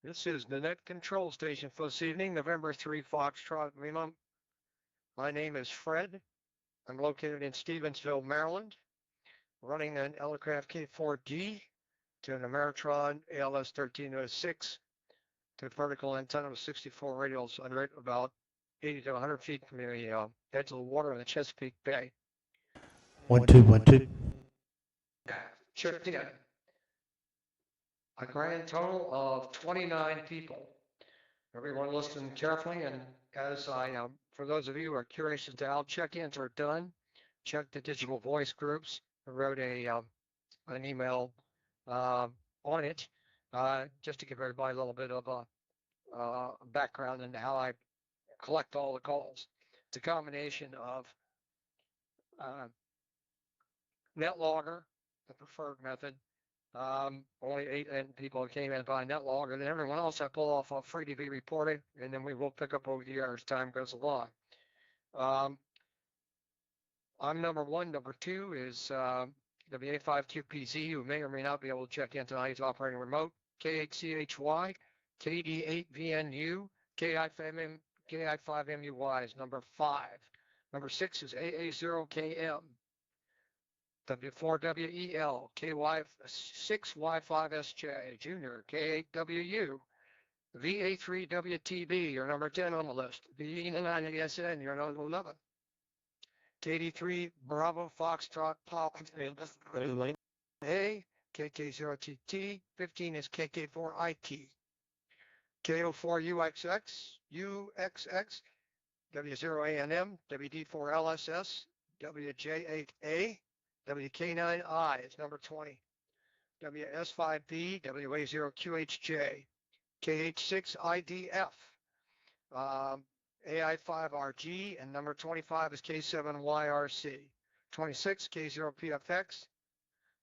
This is the net control station for this evening, November 3 Foxtrot Lima. My name is Fred. I'm located in Stevensville, Maryland, running an Elecraft K4G to an Ameritron ALS 1306 to vertical antenna with 64 radials under it, about 80 to 100 feet from the edge of the water in the Chesapeake Bay. 1 2 1 2. Checked in. A grand total of 29 people. Everyone listen carefully, and as for those of you who are curious as to how check-ins are done, check the digital voice groups. I wrote an email on it just to give everybody a little bit of a background into how I collect all the calls. It's a combination of NetLogger, the preferred method. Only 8 people came in by NetLogger, and everyone else I pull off FreeDV Reporter, and then we will pick up over the year as time goes along. I'm number 1. Number 2 is WA5QPZ, who may or may not be able to check in tonight. He's operating remote. KHCHY, KD8VNU, KI5MUY is number 5. Number 6 is AA0KM. W4WEL, KY6Y5SJ, Junior, K8WU, VA3WTB, you're number 10 on the list, VE9ASN, you're number 11, KD3 Bravo Foxtrot Pop, A, KK0TT, 15 is KK4IT, KO4UXX, UXX, W0ANM, WD4LSS, WJ8A, WK9I is number 20. WS5B, WA0QHJ, KH6IDF, AI5RG, and number 25 is K7YRC. 26, K0PFX,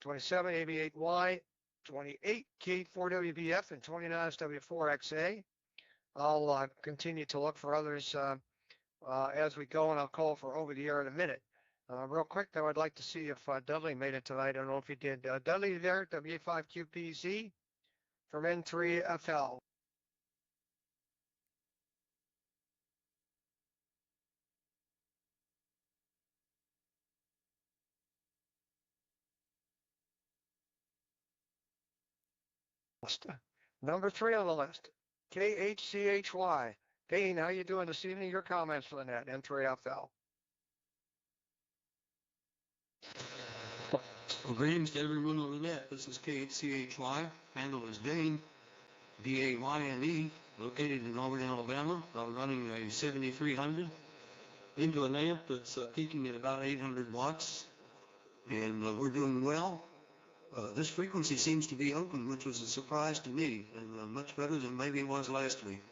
27, AB8Y, 28, K4WBF, and 29 is W4XA. I'll continue to look for others as we go, and I'll call for over the air in a minute. Real quick, though, I'd like to see if Dudley made it tonight. I don't know if he did. Dudley there, W5QPZ from N3FL. Number 3 on the list, KHCHY. Hey, how you doing this evening? Your comments for the net, N3FL. Greetings to everyone on the net. This is KHCHY, handle is Dane, D-A-Y-N-E, located in Auburn, Alabama. I'm running a 7300 into a lamp that's peaking at about 800 watts, and we're doing well. This frequency seems to be open, which was a surprise to me, and much better than maybe it was last week.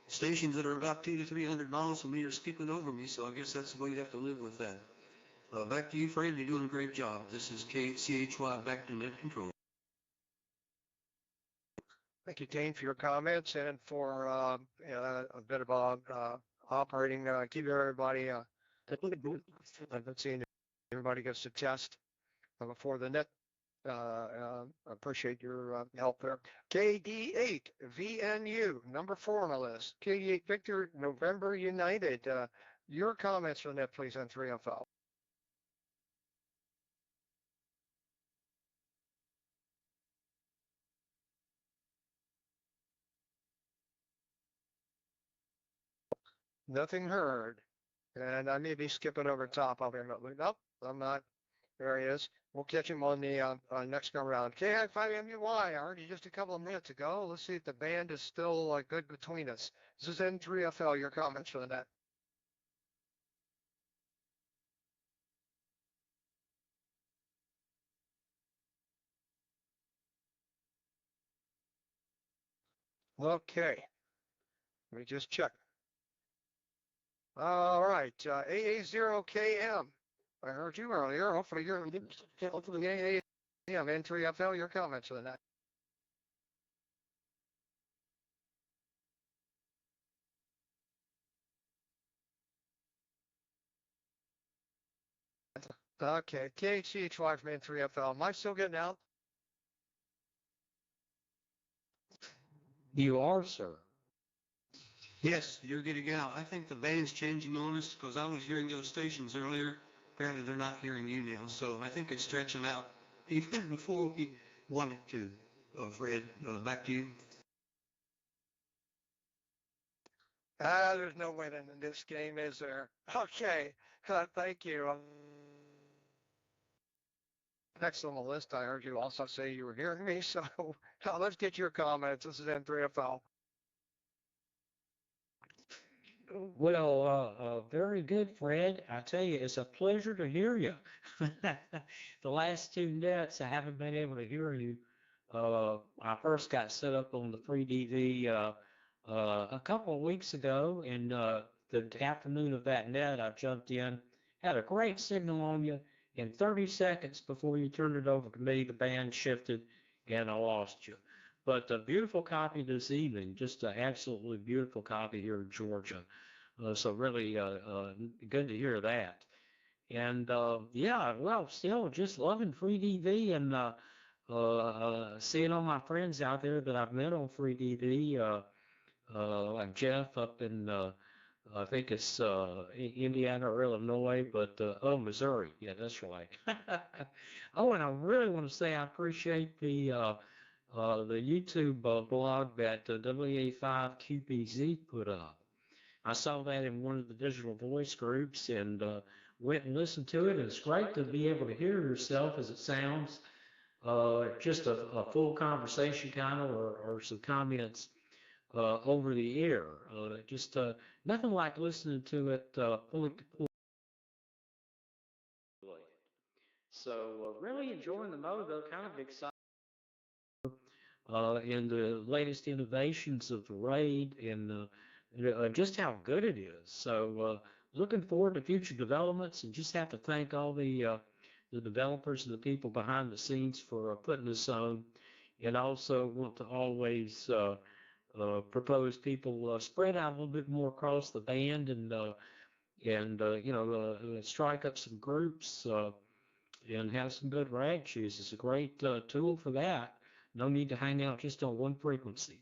Stations that are about 200 to 300 miles from me are skipping over me, so I guess that's the way you have to live with that. Back to you, Fred. You're doing a great job. This is KCHY, back to net control. Thank you, Dane, for your comments and for a bit about operating. Keep everybody. Let's see, everybody gets to test before the net. Appreciate your help there. KD8VNU, number 4 on the list. KD8 Victor, November United. Your comments for the net, please, on 3FL. Nothing heard. And I may be skipping over top. Nope, I'm not. There he is. We'll catch him on the next go round. KI5MUY, I heard you just a couple of minutes ago. Let's see if the band is still good between us. This is N3FL. Your comments for the net. Okay. Let me just check. All right. AA0KM. I heard you earlier. Hopefully you're AA0KM. N3FL. Your comments for the net. Okay, KHCHY from N3FL. Am I still getting out? You are, sir. Yes, you're getting out. I think the band's changing on us because I was hearing those stations earlier. Apparently they're not hearing you now, so I think it's stretching out. Even before we wanted to. Fred, back to you. There's no winning in this game, is there? Okay, thank you. Next on the list, I heard you also say you were hearing me, so let's get your comments. This is N3FL. Well, very good, Fred. I tell you, it's a pleasure to hear you. The last 2 nights, I haven't been able to hear you. I first got set up on the FreeDV a couple of weeks ago, and the afternoon of that net, I jumped in, had a great signal on you. In 30 seconds before you turned it over to me, the band shifted, and I lost you. But a beautiful copy this evening, just an absolutely beautiful copy here in Georgia. So really good to hear that. And yeah, well, still just loving FreeDV and seeing all my friends out there that I've met on FreeDV, like Jeff up in, I think it's Indiana or Illinois, but oh, Missouri. Yeah, that's right. Oh, and I really want to say I appreciate the YouTube blog that WA5QPZ put up. I saw that in one of the digital voice groups and went and listened to it. It's great to be able to hear yourself as it sounds, just a full conversation kind of, or some comments over the air. Just nothing like listening to it fully. So really enjoying the mode, though, kind of excited. In the latest innovations of the RAID and just how good it is. So looking forward to future developments and just have to thank all the developers and the people behind the scenes for putting this on. And also want to always propose people spread out a little bit more across the band and strike up some groups and have some good rag shoes. It's a great tool for that. No need to hang out just on one frequency.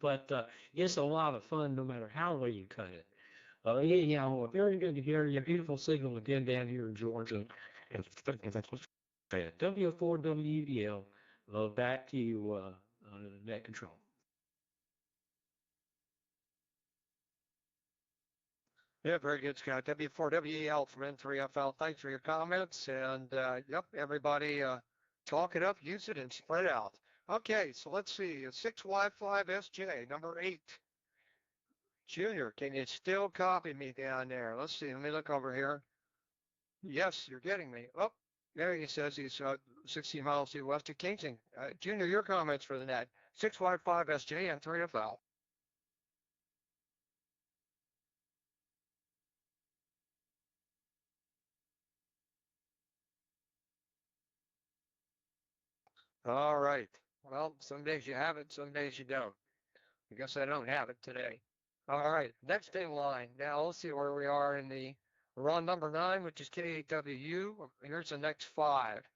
But it's a lot of fun no matter how well you cut it. Very good to hear your beautiful signal again down here in Georgia. And that's what's W4WDL. Back to you, net control. Yeah, very good, Scott. W4WEL from N3FL. Thanks for your comments. And yep, everybody talk it up, use it, and spread out. Okay, so let's see. 6Y5SJ, number 8. Junior, can you still copy me down there? Let's see. Let me look over here. Yes, you're getting me. Oh, there he says he's 16 miles to the west of Kingston. Junior, your comments for the net. 6Y5SJ and 3FL. All right. Well, some days you have it, some days you don't. I guess I don't have it today. All right, next in line. Now let's see where we are in the run number 9, which is KWU. Here's the next 5.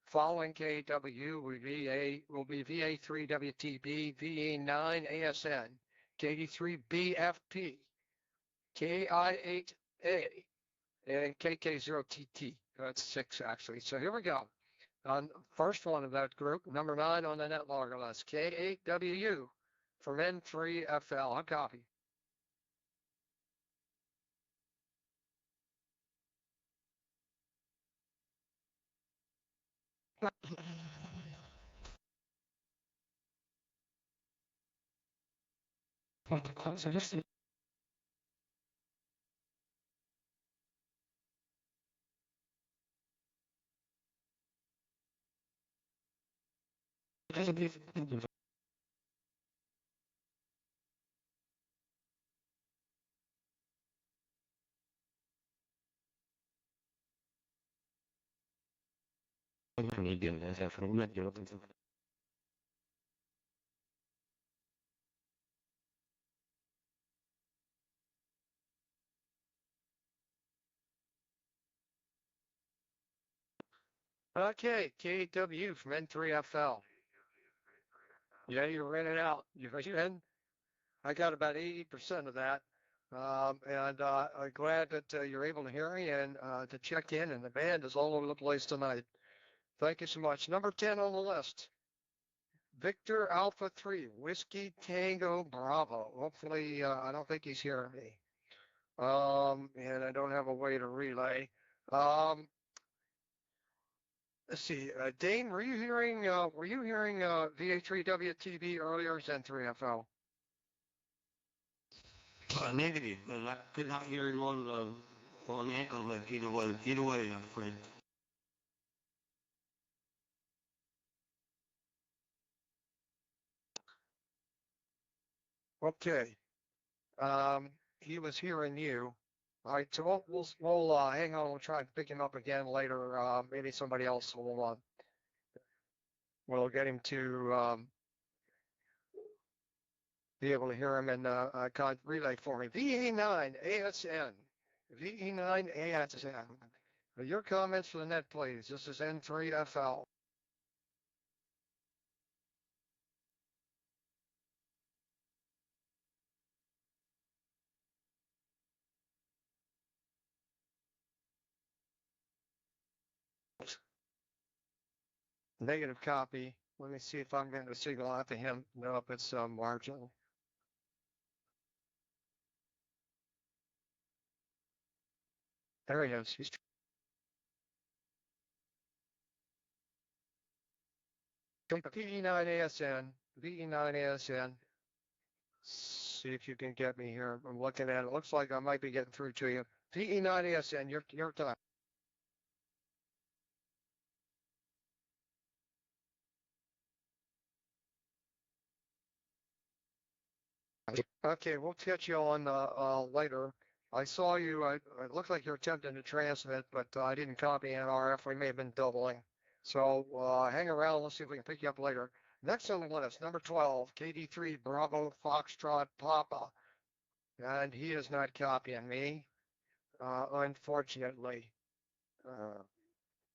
Following KW will be VA3WTB, VA9ASN, KD3BFP, KI8A, and KK0TT. That's 6 actually. So here we go. First one of that group, number 9 on the net logger list, K8WU from N3FL. I'll copy. Okay, KW from N3FL. Yeah, you're in and out. You're in. I got about 80% of that. And I'm glad that you're able to hear me and to check in, and the band is all over the place tonight. Thank you so much. Number 10 on the list, Victor Alpha 3, Whiskey Tango Bravo. Hopefully, I don't think he's hearing me. And I don't have a way to relay. Um, let's see. Dane, were you hearing VH3WTV earlier? Zen3FL. Negative, but I could not hear him on the EchoLink either way, Fred. Okay. He was hearing you. All right, so we'll hang on. We'll try and pick him up again later. Maybe somebody else will get him to be able to hear him and relay for me. VE9 ASN. VE9 ASN. Your comments for the net, please. This is N3FL. Negative copy. Let me see if I'm getting a signal out to him. Nope, it's marginal. There he is. He's VE9 ASN. VE9 ASN. See if you can get me here. I'm looking at it. It looks like I might be getting through to you. VE9 ASN, your time. Okay, we'll catch you on later. I saw you. It looked like you're attempting to transmit, but I didn't copy NRF. We may have been doubling. So hang around. Let's see if we can pick you up later. Next on the list, number 12, KD3 Bravo Foxtrot Papa. And he is not copying me, unfortunately.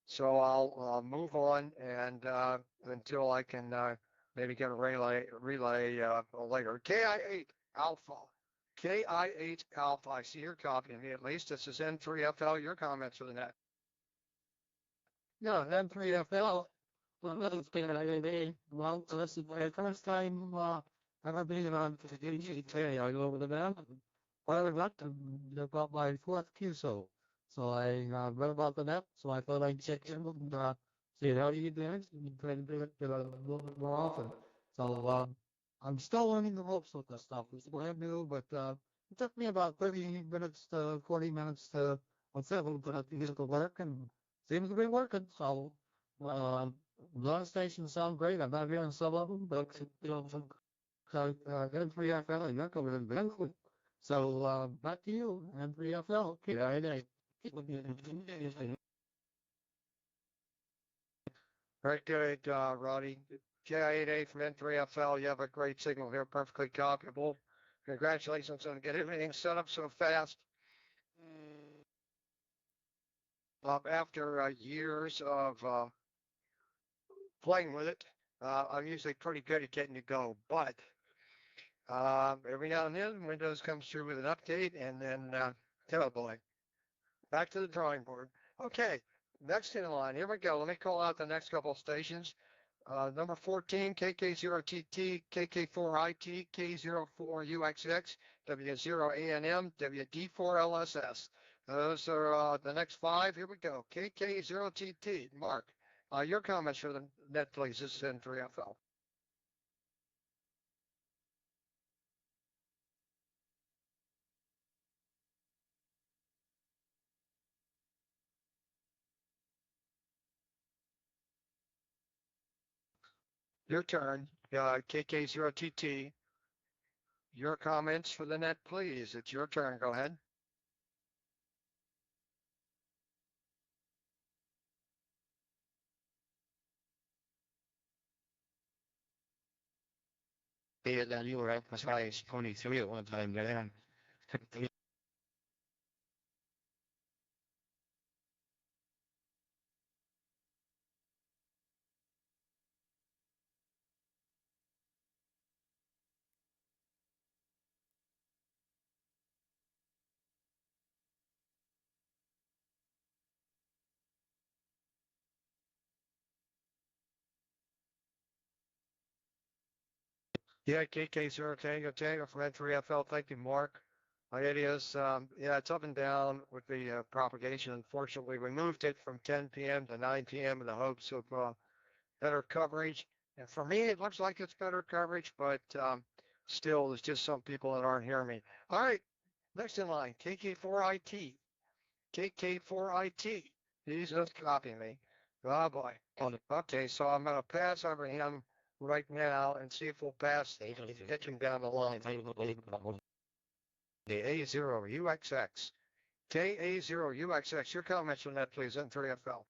So I'll move on and until I can maybe get a relay later. KI8 Alpha. KI8 Alpha. I see your copy of me at least. This is N3FL. Your comments for the net. No, M3FL. Well, that's been an idea. Well, this is my first time I've been on the DJ over the map. Well, I got about my fourth QSO. So I read about the net, so I thought I'd check in and see how you did and try to do it a little bit more often. So I'm still learning the ropes with this stuff. It's brand new, but it took me about 30 minutes to 40 minutes to what's that little bit of musical work and seems to be working. So a lot of stations sound great. I'm not hearing some of them, but you know, so N3FL and Echo is very good. So back to you, N3FL. Very good, Roddy. KI8A from N3FL. You have a great signal here, perfectly copyable. Congratulations on getting everything set up so fast. After years of playing with it, I'm usually pretty good at getting to go, but every now and then Windows comes through with an update and then oh boy, back to the drawing board. Okay, next in line, here we go. Let me call out the next couple of stations. Number 14, KK0TT, KK4IT, K04UXX, W0ANM, WD4LSS. Those are the next five. Here we go. KK0TT. Mark, your comments for the net, please. This is N3FL. Your turn. KK0TT. Your comments for the net, please. It's your turn. Go ahead. Yeah, then you were at my size 23 at one time, then. Yeah, KK0 Tango Tango from N3FL. Thank you, Mark. It is, yeah, it's up and down with the propagation. Unfortunately, we moved it from 10 p.m. to 9 p.m. in the hopes of better coverage. And for me, it looks like it's better coverage, but still, there's just some people that aren't hearing me. All right, next in line, KK4IT. KK4IT. He's just copying me. Oh boy. Okay, so I'm going to pass over him right now and see if we'll pass hit him down the line. The A0UXX. KA0UXX. Your comments on that, please, N3FL.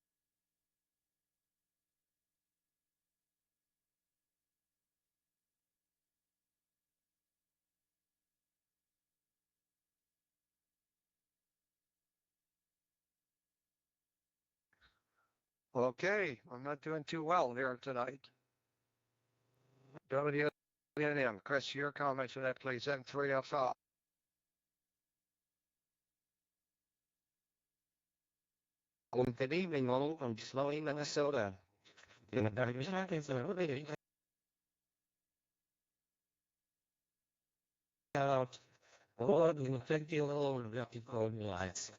Okay, I'm not doing too well here tonight. WNM. Chris, your comments on that, please, N3FL. Good evening, all. I'm Slowy, Minnesota. Out. Oh, I'm going to take you all over the phone lines.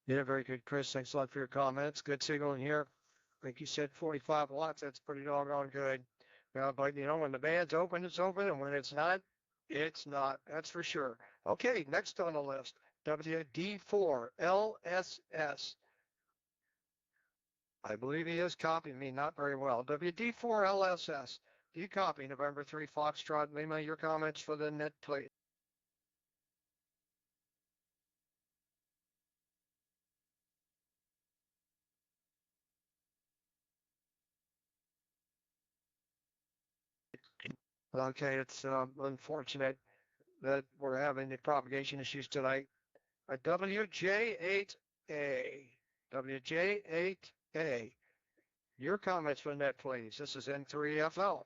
Yeah, very good, Chris. Thanks a lot for your comments. Good signal in here. I think you said 45 watts. That's pretty doggone good. But you know, when the band's open, it's open, and when it's not, it's not. That's for sure. Okay, next on the list, WD4LSS. I believe he is copying me not very well. WD4LSS. Do you copy November 3 Foxtrot Lima? Your comments for the net, please. Okay, it's unfortunate that we're having the propagation issues tonight. WJ8A. WJ8A. Your comments for net, please. This is N3FL.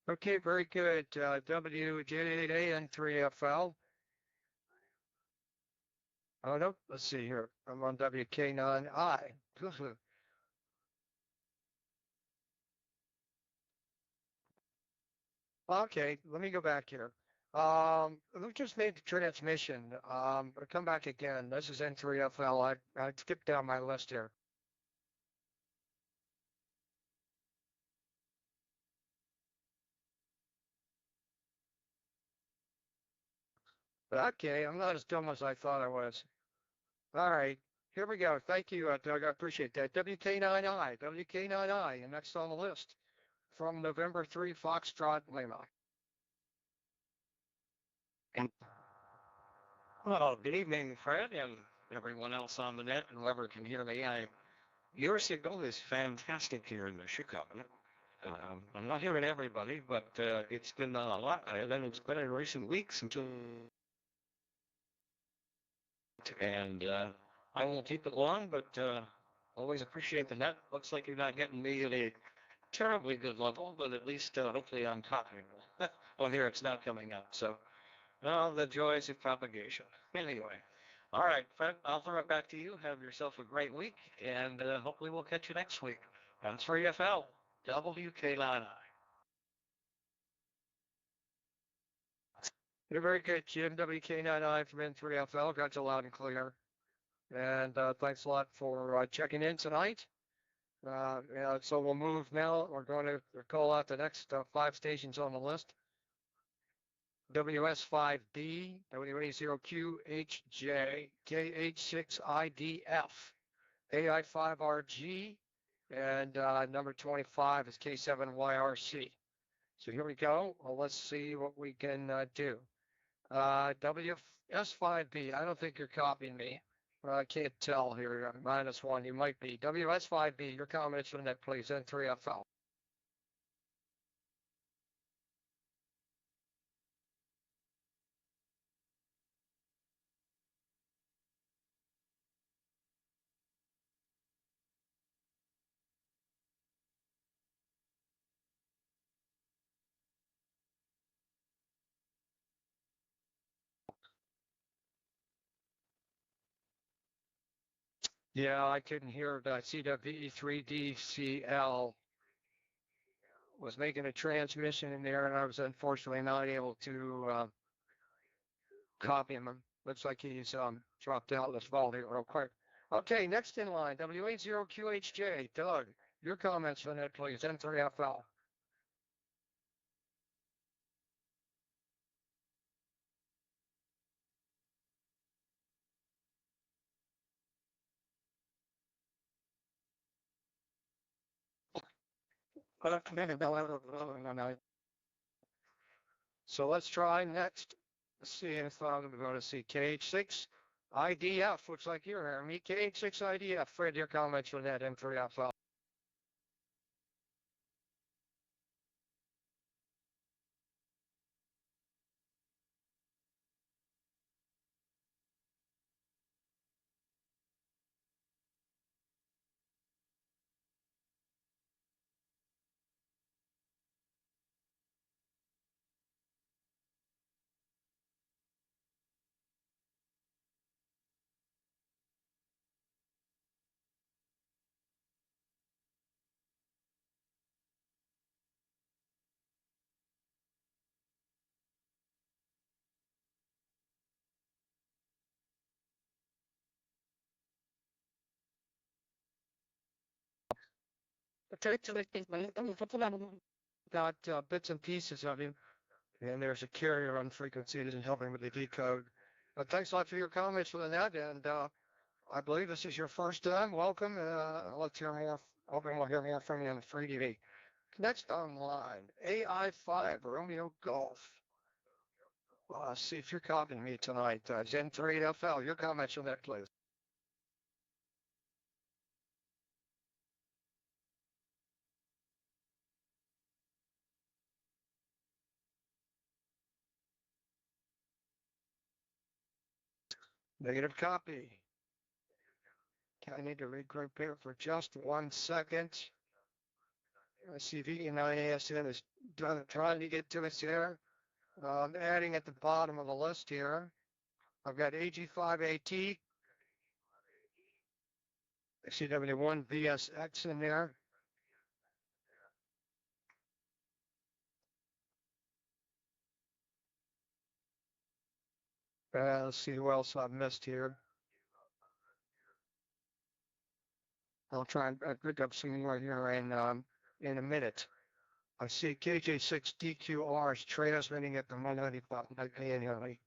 Okay, very good. WJ8A N3FL. Oh, no, let's see here. I'm on WK9I. Okay, let me go back here. We just made the transmission. But come back again. This is N3FL. I skipped down my list here. But okay, I'm not as dumb as I thought I was. All right, here we go. Thank you, Doug. I appreciate that. WK9I, WK9I, and next on the list from November 3 Foxtrot Lima. Well, good evening, Fred, and everyone else on the net, and whoever can hear me. Your signal is fantastic here in Chicago. I'm not hearing everybody, but it's been a lot better than it's been in recent weeks. And I won't keep it long, but always appreciate the net. Looks like you're not getting me at a terribly good level, but at least hopefully I'm copying. Oh, here it's not coming up. So, the joys of propagation. Anyway, all right, Fred, I'll throw it back to you. Have yourself a great week, and hopefully we'll catch you next week. That's 3FL, WK9I. You're very good, Jim. WK9I from N3FL. Got you loud and clear. And thanks a lot for checking in tonight. So we'll move now. We're going to call out the next 5 stations on the list. WS5B, WA0QHJ, KH6IDF, AI5RG, and number 25 is K7YRC. So here we go. Well, let's see what we can do. WS5B, I don't think you're copying me. I can't tell here. -1, you might be. WS5B, your comments on that, please. N3FL. Yeah, I couldn't hear the CWE3DCL was making a transmission in there, and I was unfortunately not able to copy him. Looks like he's dropped out. Let's follow it real quick. Okay, next in line, W80QHJ, Doug. Your comments on that, please. N3FL. So let's try next. Let's see if I'm going to see KH6 IDF. Looks like you're hearing me. KH6 IDF. Fred, your comments on that N3FL. Got bits and pieces of him, and there's a carrier on frequency that isn't helping with the decode. But thanks a lot for your comments on that, and I believe this is your first time. Welcome. Let's hear me. Hoping we'll hear me from you on FreeDV. Next online, AI5 Romeo Golf. See if you're copying me tonight. Zen3FL, your comments on that, please. Negative copy. I need to regroup here for just 1 second. Let's see if ENIASN is trying to get to us here. I'm adding at the bottom of the list here. I've got AG5AT, CW1VSX in there. Let's see who else I've missed here. I'll try and pick up some more here in a minute. I see KJ6DQR is transmitting at the 195 annually.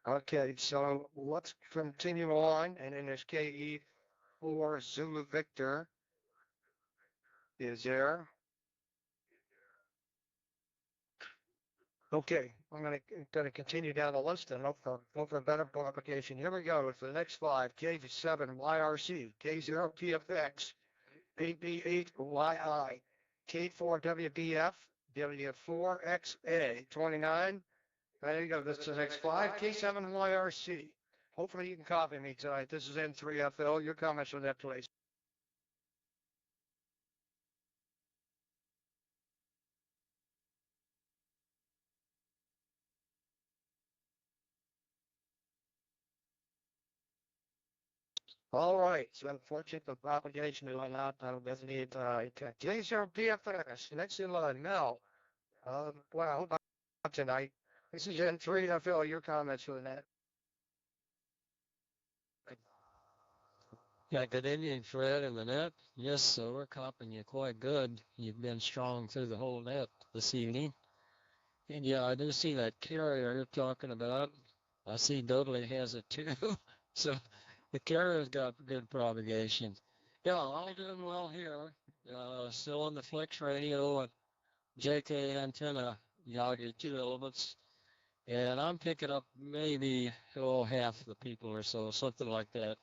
Okay, so let's continue on, and in this KE4 Zulu Victor is there. Okay, I'm gonna continue down the list and look for a better publication. Here we go with the next 5: K7 YRC, K0 PFX, AB8YI, K4 WBF, W4XA 29. There you go. This is the next 5: K7 YRC. Hopefully you can copy me tonight. This is N3FL. Your comments on that, please. All right, so unfortunately the propagation will not doesn't need J0 PFS. Next in line now. Well, not tonight. This is N3FL. Your comments on that. Yeah, good evening, Fred and the net. Yes, so we're copying you quite good. You've been strong through the whole net this evening. And yeah, I do see that carrier you're talking about. I see Dudley has it too. So the carrier's got good propagation. Yeah, all doing well here. Still on the flex radio and JK antenna, your 2 elements. And I'm picking up maybe, half the people or so, something like that.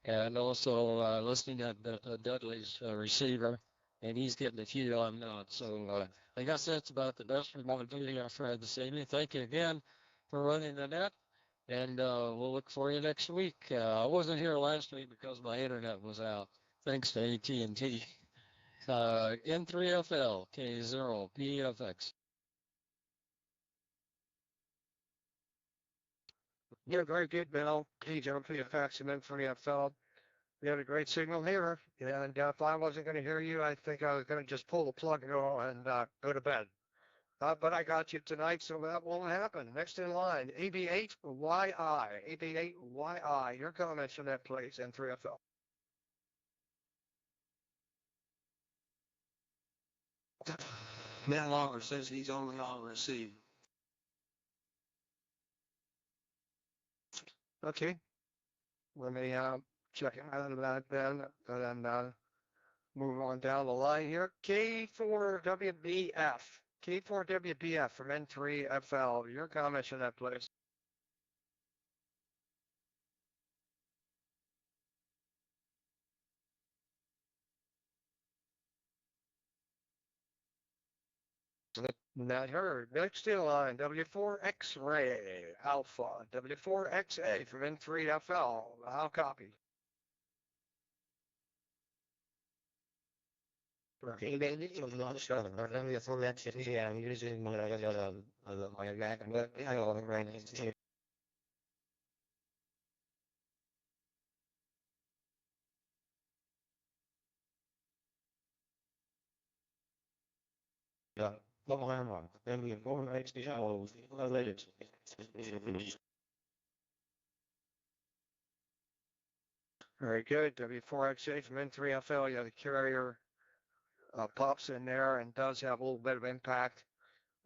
And also listening at Dudley's receiver, and he's getting a few I'm not. So I guess that's about the best we're going to do here for this evening. Thank you again for running the net, and we'll look for you next week. I wasn't here last week because my internet was out, thanks to AT&T. N3FL K0PFX. Yeah, very good, Bill. Hey, John, for your facts and then for the NFL. We had a great signal here, and if I wasn't going to hear you, I think I was going to just pull the plug and go to bed. But I got you tonight, so that won't happen. Next in line, AB8YI. AB8YI. Your comments on that, please, and 3FL. Matt Lawler says he's only on receive. Okay. Let me check out of that then, and then move on down the line here. K4WBF. K4WBF from N3FL. Your comments on that, please. Not heard. Next in line, W4 X-Ray Alpha. W4 XA from N3FL. I'll copy. Very good. W4XA from N3FL. Yeah, the carrier pops in there and does have a little bit of impact.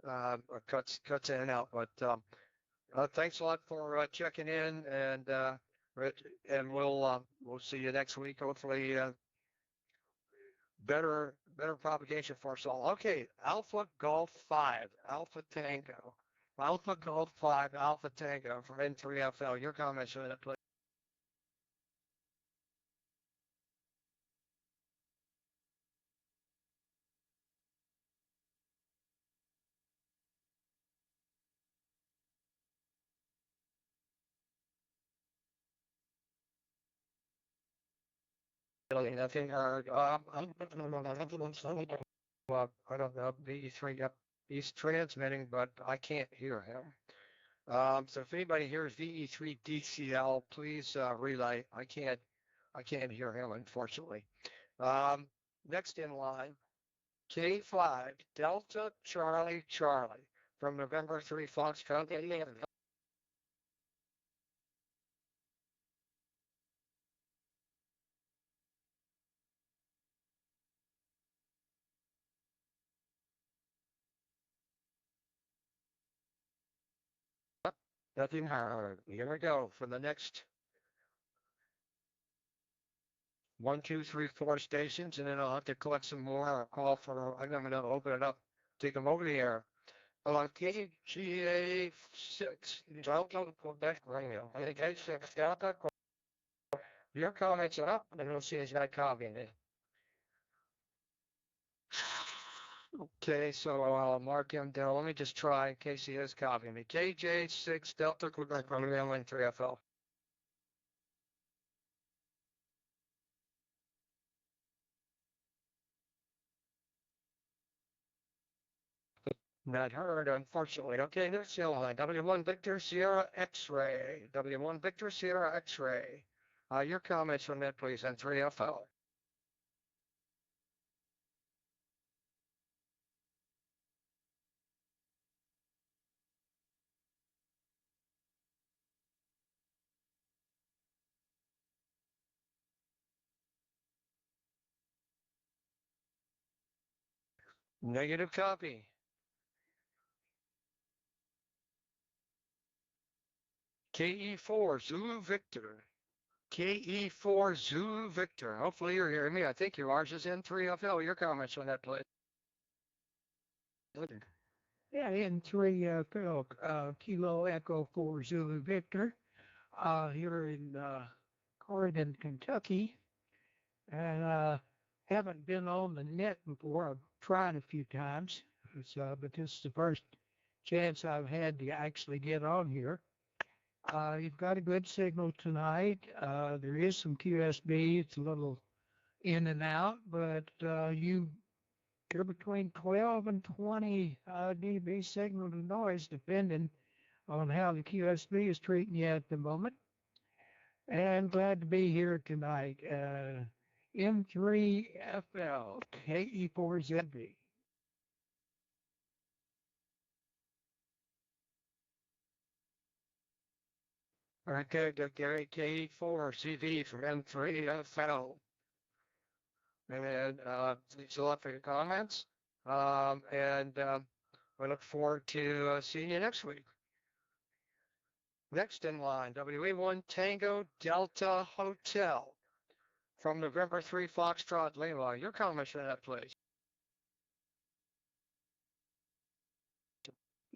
Or cuts in and out. But thanks a lot for checking in, and we'll see you next week. Hopefully, better propagation for us all. Okay, Alpha Golf 5, Alpha Tango. Alpha Golf 5, Alpha Tango from N3FL. Your comments on that, please. Nothing. Well, I don't know. VE3, yep, he's transmitting, but I can't hear him. So if anybody hears VE3 DCL, please relay. I can't hear him, unfortunately. Next in line, K5 Delta Charlie Charlie from November 3 Foxtrot. Nothing heard. Here we go for the next 1, 2, 3, 4 stations, and then I'll have to collect some more. I'll call for. I'm going to open it up, take them over the air. KGA6, Delta Quebec Radio. KGA6, Delta. Your comments are up, and we'll see if I copy it. Okay, so I'll mark him down. Let me just try in case he is copying me. KJ6 Delta Quebec Radio in 3FL. Not heard, unfortunately. Okay, there's the line. W1 Victor Sierra X-Ray. W1 Victor Sierra X-Ray. Your comments on that, please, on 3FL. Negative copy. KE4 Zulu Victor. KE4 Zulu Victor. Hopefully you're hearing me. I think you are. Just N3FL. Your comments on that, please. Yeah, N3 Kilo Echo 4 Zulu Victor here in Corydon, Kentucky. And haven't been on the net before. I've tried a few times, but this is the first chance I've had to actually get on here. You've got a good signal tonight. There is some QSB. It's a little in and out, but you're between 12 and 20 dB signal to noise, depending on how the QSB is treating you at the moment. And glad to be here tonight. M3FL KE4ZB. Okay, Gary KE4 CV from N3FL. And please look for your comments. We look forward to seeing you next week. Next in line, WE1 Tango Delta Hotel from November 3 Foxtrot Lima. Your comments on that, please.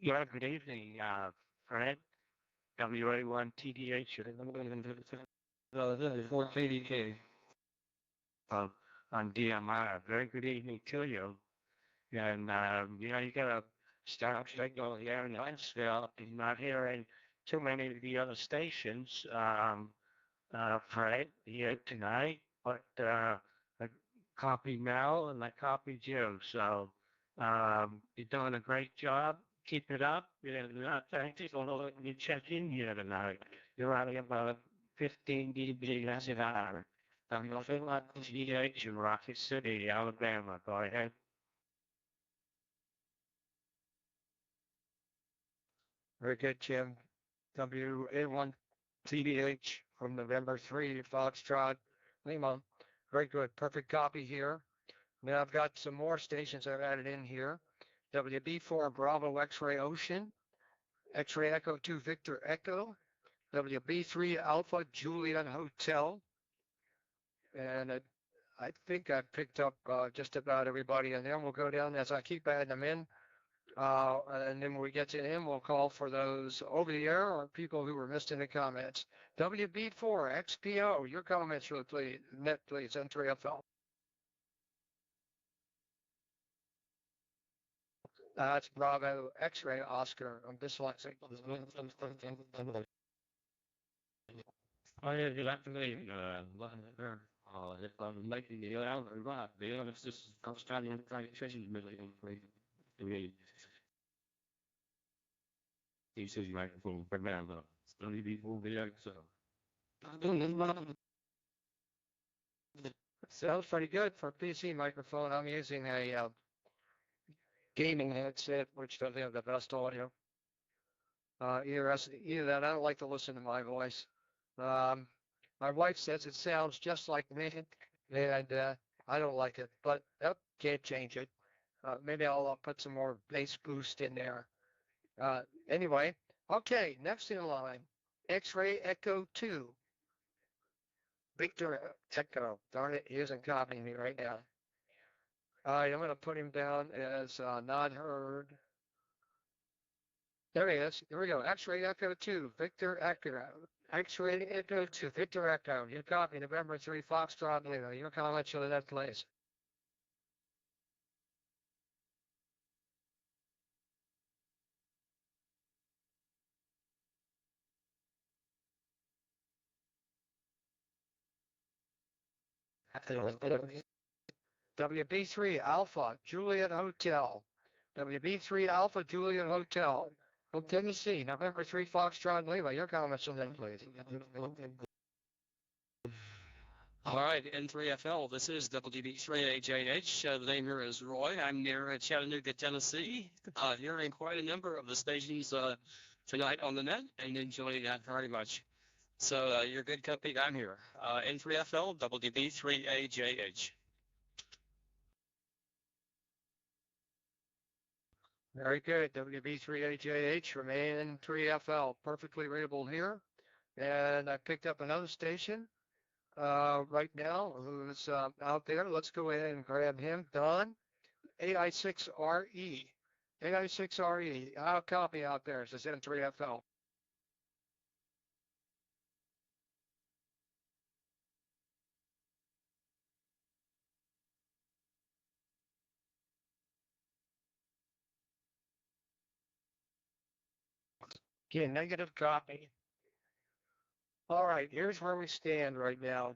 Yeah, good evening, Fred. WA1 TDH. For TDK. On DMR. Very good evening to you. And, you gotta start signal here in Lansville. I'm not hearing too many of the other stations, Fred, here tonight. But, I copied Mel and I copied you. So, you're doing a great job. Keep it up. Thank you for letting you check in here tonight. You're only about 15 dB as an hour. I'm nothing like GH in Rocket City, Alabama. Go ahead. Very good, Jim. WA1 TDH from November 3 Foxtrot Lima. Very good. Perfect copy here. Now I've got some more stations I've added in here. WB4 Bravo X-Ray Ocean. X-Ray Echo 2 Victor Echo. WB3 Alpha Juliet Hotel. And I think I picked up just about everybody, and then we'll go down as I keep adding them in. And then when we get to him, we'll call for those over the air or people who were missed in the comments. WB4 XPO, your comments, really, please. Net, please. N3FL. That's Bravo X-Ray Oscar. I'm dyslexic. Oh, yeah, you'll have to leave. If I'm making the out or not, the honest, this is Australian transition million. He says you microphone, but man, it's only people video, so. Sounds pretty good for PC microphone. I'm using a gaming headset, which doesn't have the best audio. Either that, I don't like to listen to my voice. My wife says it sounds just like me, and I don't like it, but can't change it. Maybe I'll put some more bass boost in there. Anyway, okay, next in line, X-Ray Echo 2. Victor Echo, darn it, he isn't copying me right now. I'm going to put him down as not heard. There he is. Here we go. X-Ray Echo 2, Victor Echo. X-Ray Echo 2, Victor Echo. Your copy, November 3, Foxtrot Lima. Your comments on that, please. WB3 Alpha Juliet Hotel. WB3 Alpha Juliet Hotel. From Tennessee, November 3 Foxtrot Lima. Your comments on that, please. All right, N3FL, this is WDB3AJH. The name here is Roy. I'm near Chattanooga, Tennessee. Hearing quite a number of the stations tonight on the net and enjoying that very much. So you're good company. I'm here. N3FL, WDB3AJH. Very good. WB3AJH, remain 3FL, perfectly readable here. And I picked up another station right now who's out there. Let's go ahead and grab him. Don, AI6RE. AI6RE. I'll copy out there. It says N3FL. Okay, negative copy. All right, here's where we stand right now.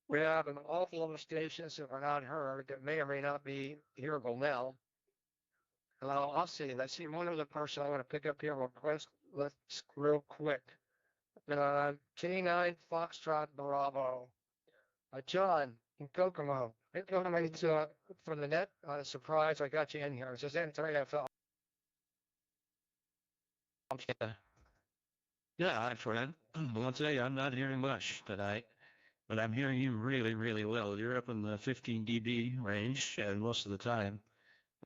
We have an awful lot of stations that are not heard that may or may not be hearable now. I'll see. Let's see one other person I want to pick up here real quick. K9 Foxtrot Bravo. John in Kokomo. It's from the net. Surprise, I got you in here. It says N3FL. Yeah, hi, Fred. Well, I'll tell you, I'm not hearing much tonight, but I'm hearing you really, really well. You're up in the 15 dB range, and most of the time.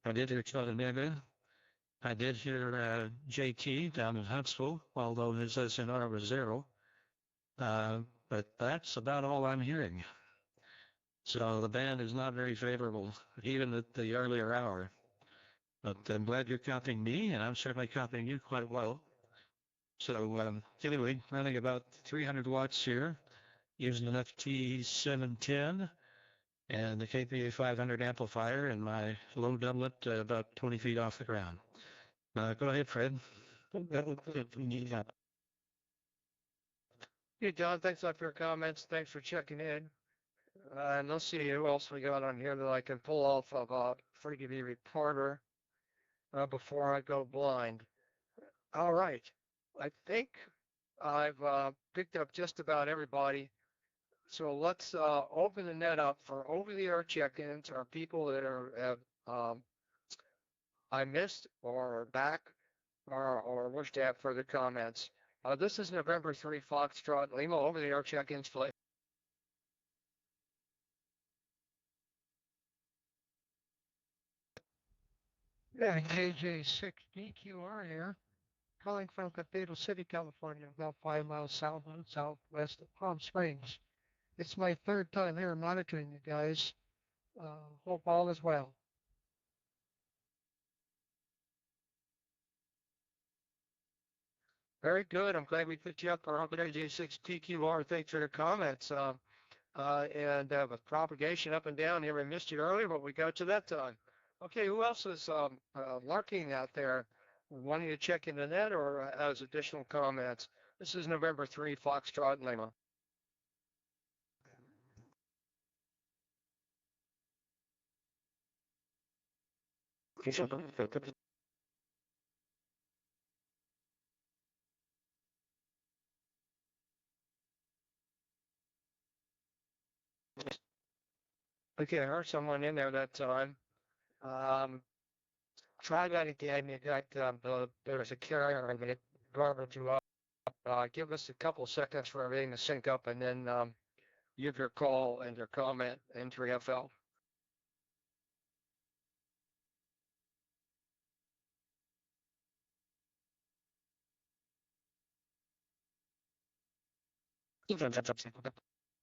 I did hear Chattanooga. I did hear JT down in Huntsville, although his SNR was 0. But that's about all I'm hearing. So the band is not very favorable, even at the earlier hour. But I'm glad you're copying me, and I'm certainly copying you quite well. So anyway, running about 300 watts here, using an FT710 and the KPA 500 amplifier and my low doublet about 20 feet off the ground. Go ahead, Fred. Hey, John, thanks a lot for your comments. Thanks for checking in. And let's see who else we got on here that I can pull off of FreeDV Reporter before I go blind. All right. I think I've picked up just about everybody. So let's open the net up for over-the-air check-ins or people that are I missed or back or wish to have further comments. This is November 3 Foxtrot Lima over-the-air check-ins play. Yeah, KJ6DQR here, calling from Cathedral City, California, about 5 miles southwest of Palm Springs. It's my third time here monitoring you guys. Hope all is well. Very good. I'm glad we picked you up on KJ6TQR. Thanks for the comments. And with propagation up and down here, we missed you earlier, but we got to that time. Okay, who else is lurking out there, wanting to check in the net or has additional comments? This is November 3, Foxtrot Lima. Okay, I heard someone in there that time. Try that again. You got there was a carrier and it garbage you up. Give us a couple seconds for everything to sync up and then give your call and your comment in 3FL.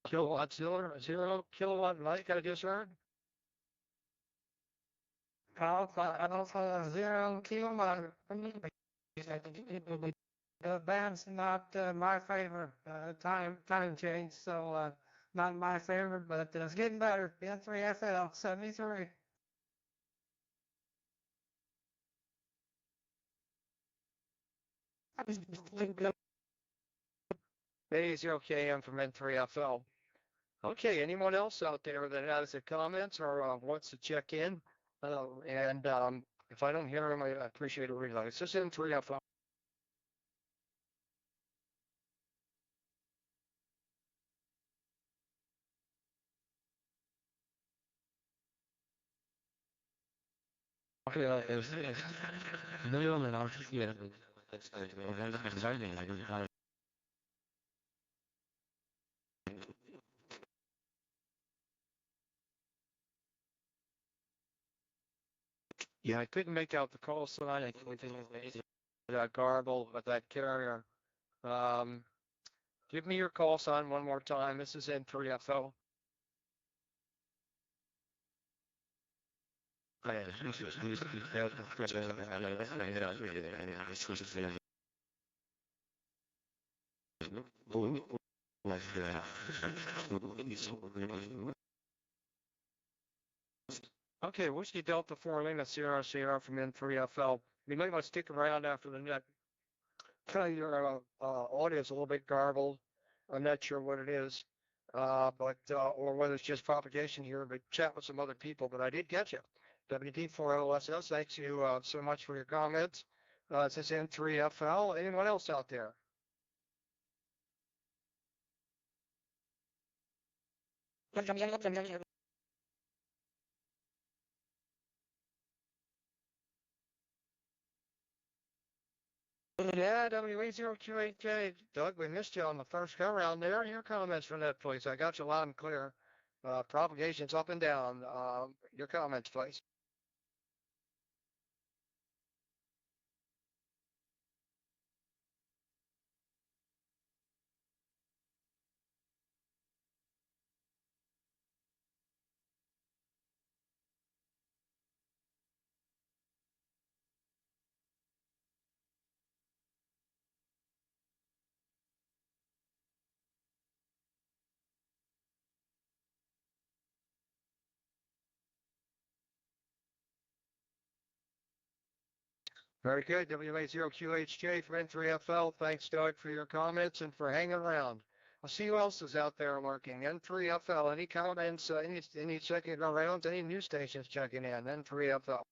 Kilowatt zero kilowatt light got a discern? Alpha 0 kilowatt. The band's not my favorite. Time change, so not my favorite, but it's getting better. N3FL 73. A0KM from N3FL. Okay, anyone else out there that has a comments or wants to check in? And if I don't hear them, I appreciate it. It's just N3FL. Yeah, I couldn't make out the call sign. I couldn't that garble with that carrier. Um, Give me your call sign one more time. This is N3FO. Okay, Whiskey Delta 4 Lima Sierra Sierra from N3FL. You may want to stick around after the net. Kind of your audio is a little bit garbled. I'm not sure what it is, or whether it's just propagation here, but chat with some other people. But I did get you. WD4LSS, thanks you so much for your comments. This is N3FL. Anyone else out there? Yeah, W80Q8K. Doug, we missed you on the first go round there. Your comments from that, please. I got you loud and clear. Propagation's up and down. Your comments, please. Very good. WA0QHJ from N3FL. Thanks, Doug, for your comments and for hanging around. I'll see who else is out there lurking. N3FL. Any comments? Any checking around? Any news stations checking in? N3FL.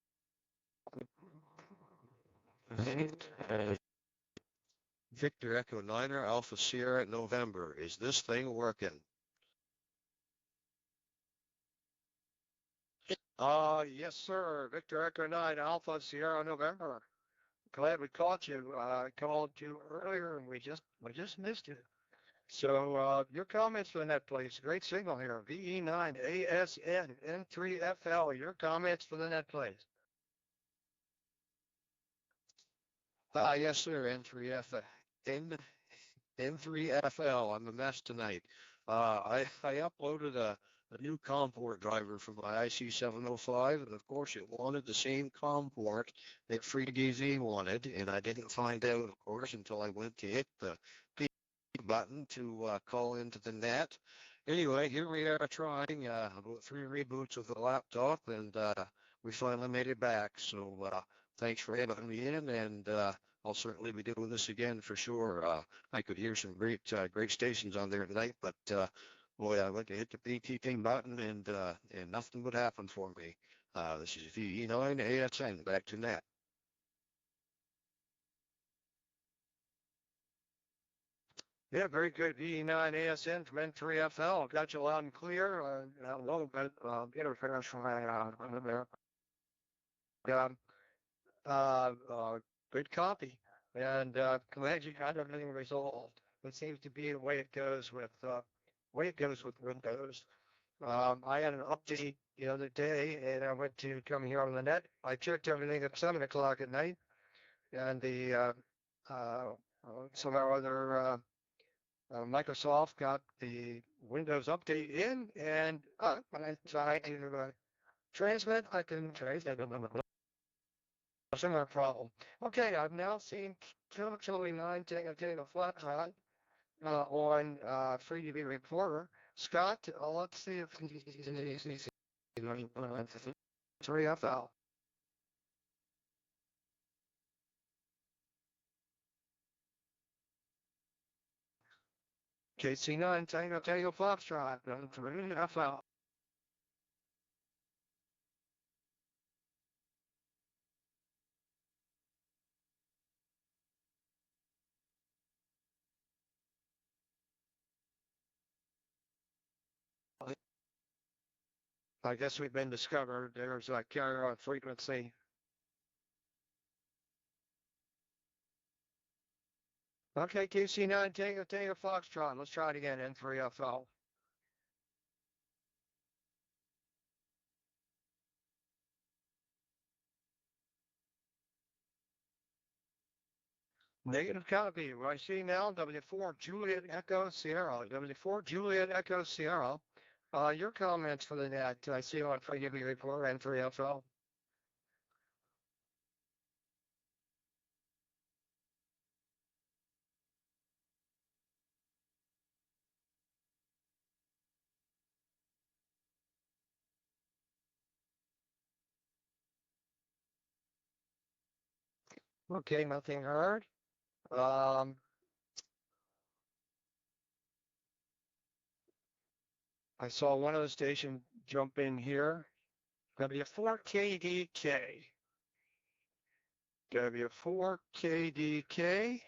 Victor Echo Niner Alpha Sierra November. Is this thing working? Yes, sir. Victor Echo 9 Alpha Sierra November. Glad we caught you. I called you earlier and we just missed you. So your comments for the net, please. Great signal here. VE9ASN N3FL. Your comments for the net, please. Yes, sir. N3FL. I'm a mess tonight. I uploaded a new COM port driver from my IC705, and of course it wanted the same COM port that FreeDV wanted, and I didn't find out, of course, until I went to hit the P button to call into the net. Anyway, here we are trying about 3 reboots of the laptop, and we finally made it back. So thanks for having me in, and I'll certainly be doing this again for sure. I could hear some great stations on there tonight, but boy, I went to hit the BT button and nothing would happen for me. This is VE9 ASN. Back to net. Yeah, very good. VE9 ASN from N3FL. Got you loud and clear. A little bit interference from there. Good copy. And glad you got everything resolved. It seems to be the way it goes with Windows. I had an update the other day, and I went to come here on the net. I checked everything at 7 o'clock at night, and somehow or other Microsoft got the Windows update in, and when I tried to transmit, I couldn't transmit. Similar problem. Okay, I've now seen Chili 9 taking a flat shot on FreeDV Reporter. Scott, let's see if he's 3FL. KC9 Tango Foxtrot, 3FL. I guess we've been discovered. There's a carrier on frequency. Okay, QC9 Tango Foxtrot. Let's try it again, N3FL. Negative copy. What I see now, W4 Juliet Echo Sierra. W4 Juliet Echo Sierra. Your comments for the net I see on FreeDV Reporter and 3FL. Okay, nothing heard. I saw one of the stations jump in here. W4KDK. W4KDK.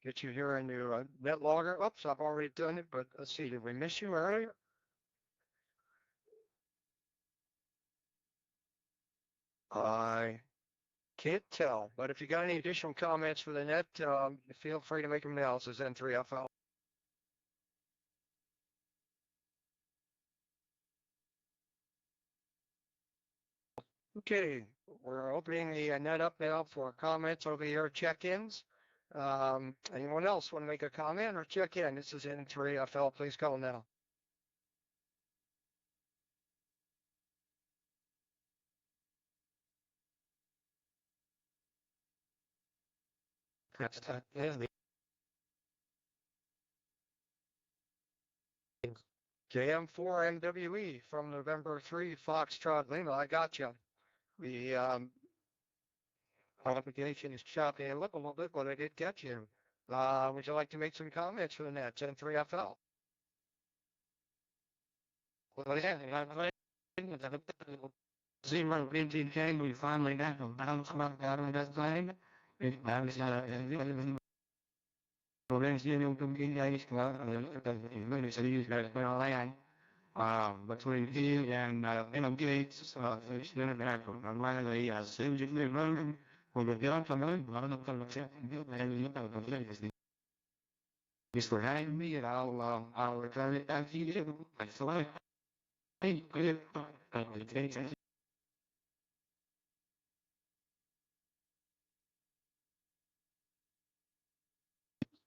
Get you here in your net logger. Oops, I've already done it, but let's see. Did we miss you earlier? I can't tell, but if you got any additional comments for the net, feel free to make them now. This is N3FL. Okay, we're opening the net up now for comments over here, check-ins. Anyone else want to make a comment or check in? This is N3FL. Please call now. That's JM4MWE from November 3, Foxtrot Lima. I got you. The application is choppy and look a little bit, but I did get you. Would you like to make some comments for the net? N3FL. Zero 15K, we finally got a bounce back out of that thing. It bounced out of between here and gates, it's been back on finally as soon as they're running, when the gun come in, run up on the check and get this for having me, and I'll return it back to you. That's the way. Hey, good.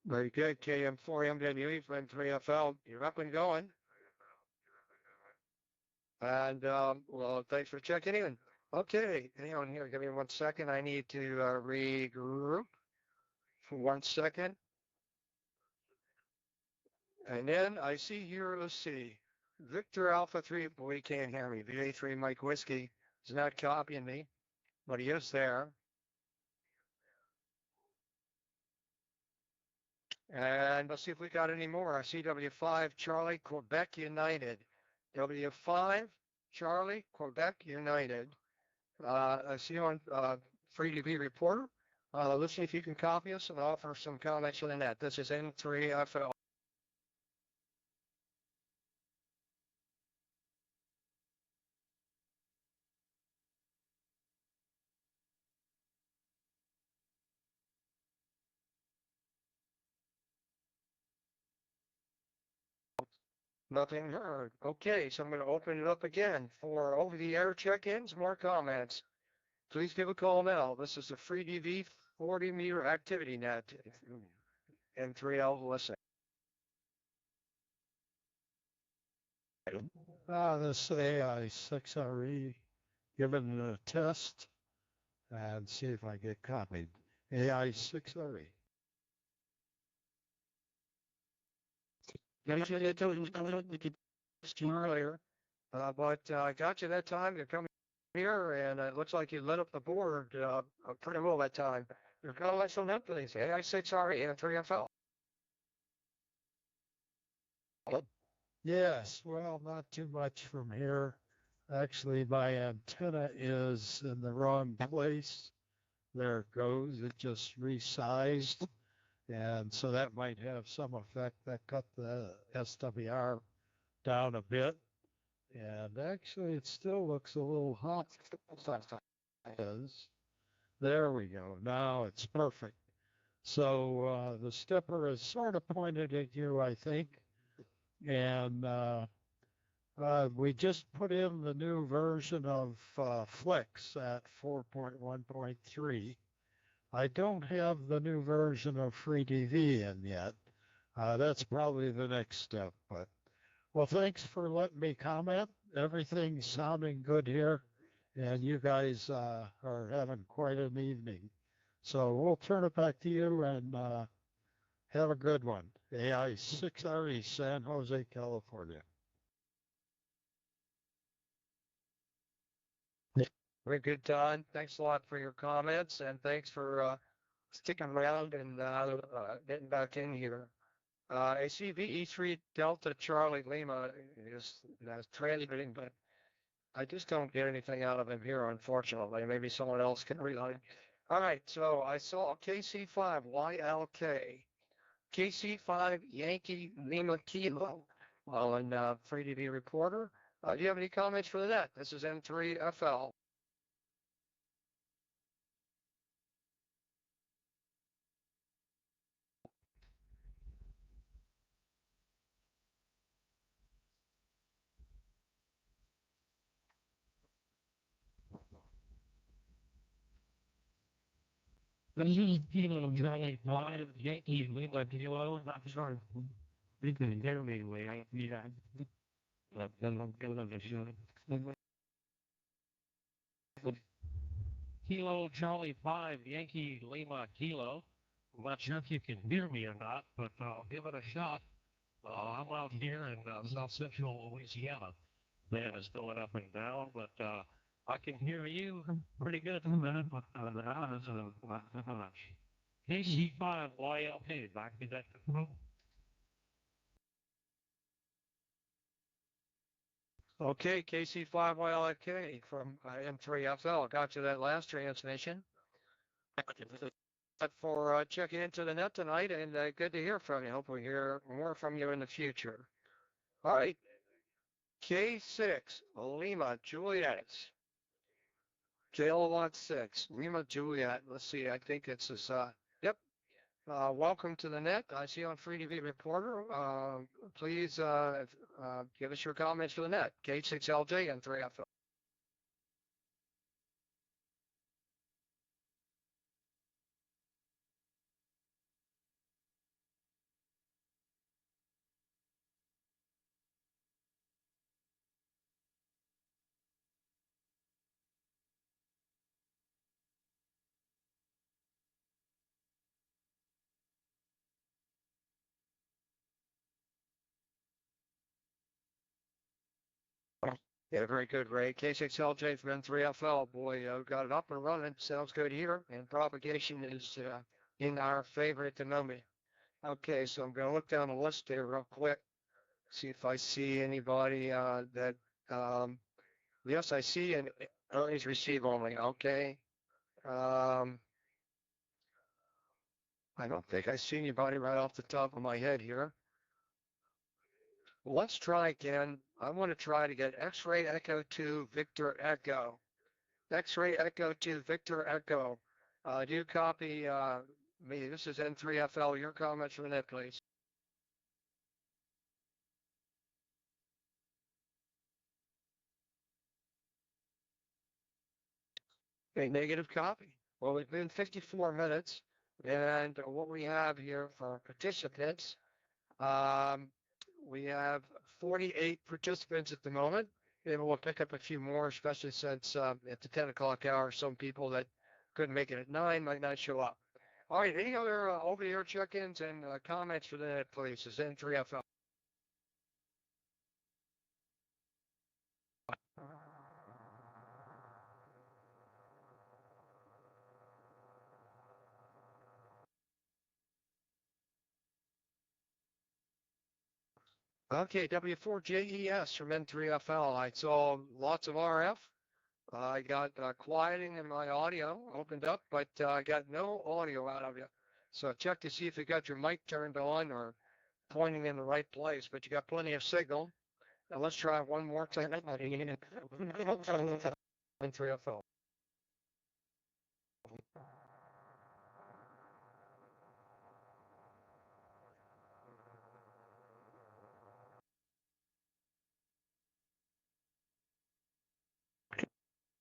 Very good. KM4MWE from N3FL. You're up and going. And, well, thanks for checking in. Okay, hang on here. Give me 1 second. I need to regroup for 1 second. And then I see here, let's see. Victor Alpha 3, boy, he can't hear me. VA3 Mike Whiskey is not copying me, but he is there. And let's see if we got any more. CW5 Charlie Quebec United. W5 Charlie Quebec United. I see on FreeDV Reporter. Let's see if you can copy us and offer some comments on that. This is N3FL. Nothing heard. Okay, so I'm going to open it up again for over-the-air check-ins, more comments. Please give a call now. This is the FreeDV 40-meter activity net. N3L listen. This AI6RE, given the test and see if I get copied. AI6RE. Earlier, but I got you that time to come here, and it looks like you lit up the board pretty well that time. You're going to let some net, please. AI6RE and 3FL. Yes, well, not too much from here. Actually, my antenna is in the wrong place. There it goes. It just resized. And so that might have some effect. That cut the SWR down a bit. And actually, it still looks a little hot. There we go. Now it's perfect. So the stepper is sort of pointed at you, I think. And we just put in the new version of Flex at 4.1.3. I don't have the new version of FreeDV in yet. That's probably the next step. But well, thanks for letting me comment. Everything's sounding good here, and you guys are having quite an evening. So we'll turn it back to you and have a good one. AI 6RE, San Jose, California. Very good, Don. Thanks a lot for your comments and thanks for sticking around and getting back in here. ACVE3 Delta Charlie Lima is transmitting, but I just don't get anything out of him here, unfortunately. Maybe someone else can relay. All right, so I saw KC5YLK, KC5 Yankee Lima Kilo on FreeDV Reporter. Do you have any comments for that? This is N3FL. This is Kilo Johnny 5 Yankee Lima Kilo. I'm sorry. You can hear me when I see that. Kilo Charlie 5 Yankee Lima Kilo. I'm not sure if you can hear me or not, but I'll give it a shot. I'm out here in South Central Louisiana. Man, it's going up and down, but I can hear you pretty good. KC5YLK, back to that. Okay, KC5YLK from N3FL. Got you that last transmission. For checking into the net tonight, and good to hear from you. Hope we hear more from you in the future. All right, K6 Lima Juliet. JL 6 Lima Juliet. Let's see. I think it's this. Yep. Welcome to the net. I see you on FreeDV Reporter. Please give us your comments for the net. K6LJ and 3FL. Yeah, very good, Ray. K6LJ from N3FL. Boy, got it up and running. Sounds good here. And propagation is in our favor at the moment. Okay, so I'm going to look down the list there real quick. See if I see anybody that. Yes, I see an earnings receive only. Okay. I don't think I see anybody right off the top of my head here. Let's try again. I want to try to get X-ray Echo 2 Victor Echo. X-ray Echo 2 Victor Echo. Do you copy me? This is N3FL. Your comments from that, please. A negative copy. Well, it's been 54 minutes, and what we have here for participants, we have 48 participants at the moment. Maybe we'll pick up a few more, especially since at the 10 o'clock hour, some people that couldn't make it at 9 might not show up. All right, any other over-the-air check-ins and comments for that, please? This is N3FL. Okay, W4JES from N3FL. I saw lots of RF. I got quieting in my audio opened up, but I got no audio out of you. So check to see if you got your mic turned on or pointing in the right place, but you got plenty of signal. Now let's try one more time. N3FL.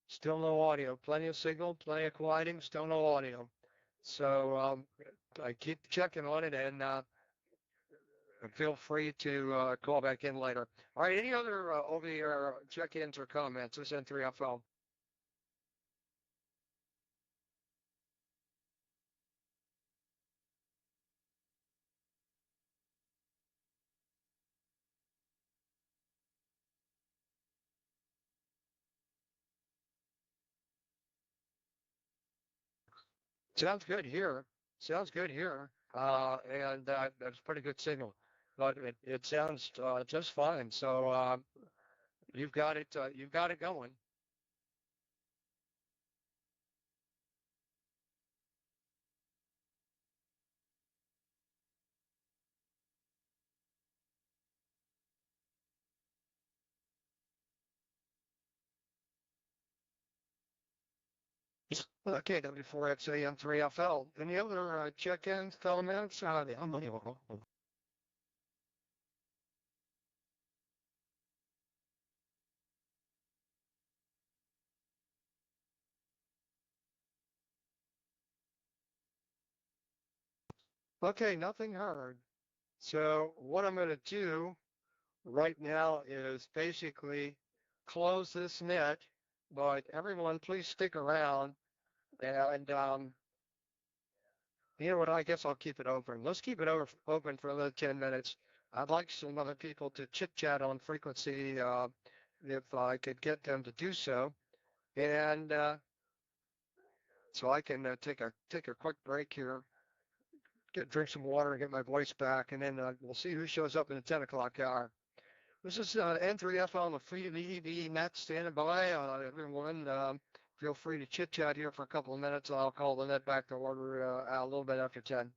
Still no audio. Plenty of signal, plenty of quieting, still no audio. So I keep checking on it and feel free to call back in later. All right, any other over-the-air check-ins or comments? This is N3FL. Sounds good here. Sounds good here. And that's pretty good signal. But it sounds just fine. So you've got it going. Okay, W4XAM3FL. Any other check-ins, comments? Unbelievable. Okay, nothing heard. So what I'm going to do right now is basically close this net, but everyone please stick around and you know what, I guess I'll keep it open. Let's keep it open for another 10 minutes. I'd like some other people to chit chat on frequency if I could get them to do so. And so I can take a quick break here, drink some water and get my voice back, and then we'll see who shows up in the 10 o'clock hour. This is N3FL on the FreeDV net standing by. Everyone, feel free to chit chat here for a couple of minutes. I'll call the net back to order a little bit after 10.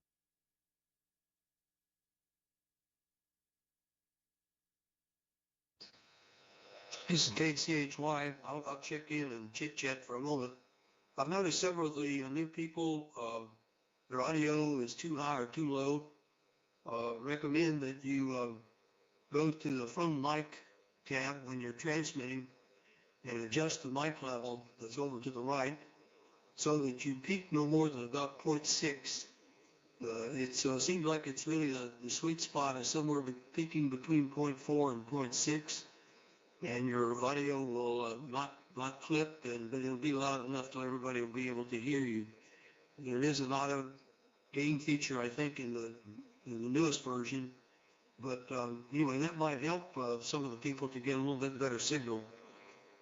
This is KCHY. I'll check in and chit chat for a moment. I've noticed several of the new people, their audio is too high or too low. Recommend that you go to the phone mic tab when you're transmitting and adjust the mic level that's over to the right so that you peak no more than about 0.6. It seems like it's really the sweet spot is somewhere peaking between 0.4 and 0.6, and your audio will not clip, but it'll be loud enough so everybody will be able to hear you. There is an auto gain feature, I think, in the newest version, but anyway, that might help some of the people to get a little bit better signal.